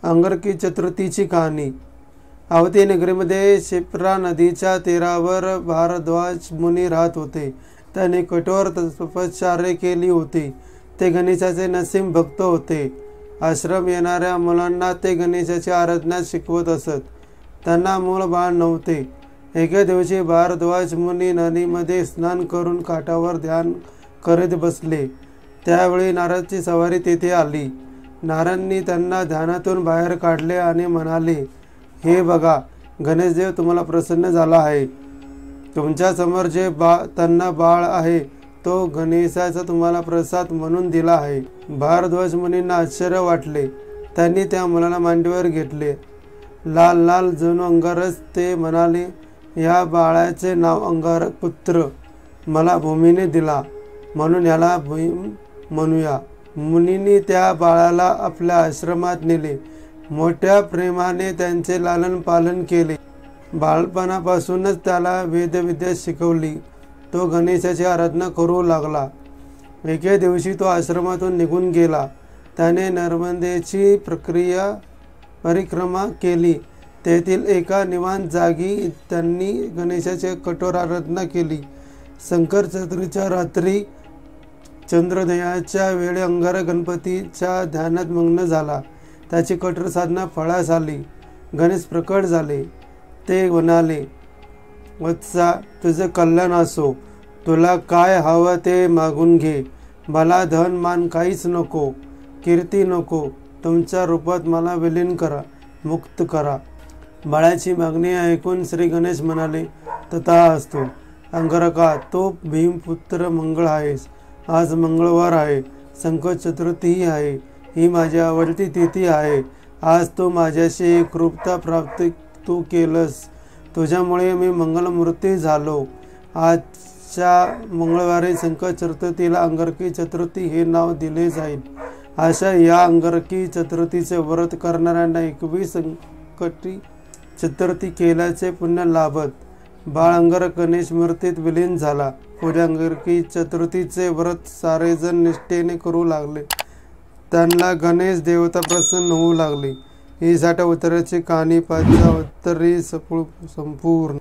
अंगारकी चतुर्थीची कहाणी। अवती नगरीमध्ये क्षिप्रा नदीच्या तीरावर भारद्वाज मुनी राहत होते। त्याने कठोर तपश्चर्या केली होती। ते गणेशाचे नसीम भक्त होते। आश्रम येणाऱ्या मुलांना ते गणेशाची आराधना शिकवत असत। त्यांना मूल बाळ नव्हते। एके दिवशी भारद्वाज मुनी नदीमध्ये स्नान करून काठावर ध्यान करीत बसले। त्यावेळी नारदाची सवारी तेथे आली। नारदांनी त्यांना ध्यानातून बाहेर काढले आणि म्हणाले, हे बघा, गणेशदेव तुम्हाला प्रसन्न झाला आहे। तुमच्या समोर जे त्यांना बाळ आहे तो गणेशाचा तुम्हाला प्रसाद म्हणून दिला आहे। भारद्वाज मुनींना आश्चर्य वाटले। त्यांनी त्या मुलाला मांडीवर घेतले। लाल लाल जणू अंगारच। ते म्हणाले, या बाळाचे नाव अंगारक पुत्र मला भूमीने दिला, म्हणून याला भीम म्हणूया। मुनींनी त्या बाळाला आपल्या आश्रमात नेले। मोठ्या प्रेमाने त्यांचे लालन पालन केले। बाळपणापासूनच त्याला वेदविद्या शिकवली। तो गणेशाची आराधना करू लागला। एके दिवशी तो आश्रमातून निघून गेला। त्याने नर्मदेची परिक्रमा केली। तेथील एका निवांत जागी त्यांनी गणेशाची कठोर आराधना केली। संकट चतुर्थीच्या रात्री चंद्रोदयाच्या वेळी अंगारक गणपतीच्या ध्यानात मग्न झाला। त्याची कठोर साधना फळास आली। गणेश प्रकट झाले। ते म्हणाले, वत्सा, तुझे कल्याण असो। तुला काय हवं ते मागून घे। मला धन मान काहीच नको, कीर्ती नको। तुमच्या रूपात मला विलीन करा, मुक्त करा। बाळाची मागणी ऐकून श्री गणेश म्हणाले, तथास्तु। अंगारका, तो भीमपुत्र मंगळ आहेस। आज मंगळवार आहे, संकट चतुर्थी आहे। ही माझी आवडती तिथी आहे। आज तू माझ्याशी एकरूपता प्राप्त तू केलंस। तुझ्यामुळे मी मंगलमूर्ती झालो। आजच्या मंगळवारी संकट चतुर्थीला अंगारकी चतुर्थी हे नाव दिले जाईल। अशा या अंगारकी चतुर्थीचे व्रत करणाऱ्यांना 21 संकटी चतुर्थी केल्याचे पुण्य लाभत। बाळ अंगारक गणेश मूर्तीत विलीन झाला। पुढे अंगारकी चतुर्थीचे व्रत सारेजण निष्ठेने करू लागले। त्यांना गणेश देवता प्रसन्न होऊ लागली। ही 60 उत्तराची कहाणी 5 उत्तरे संपूर्ण।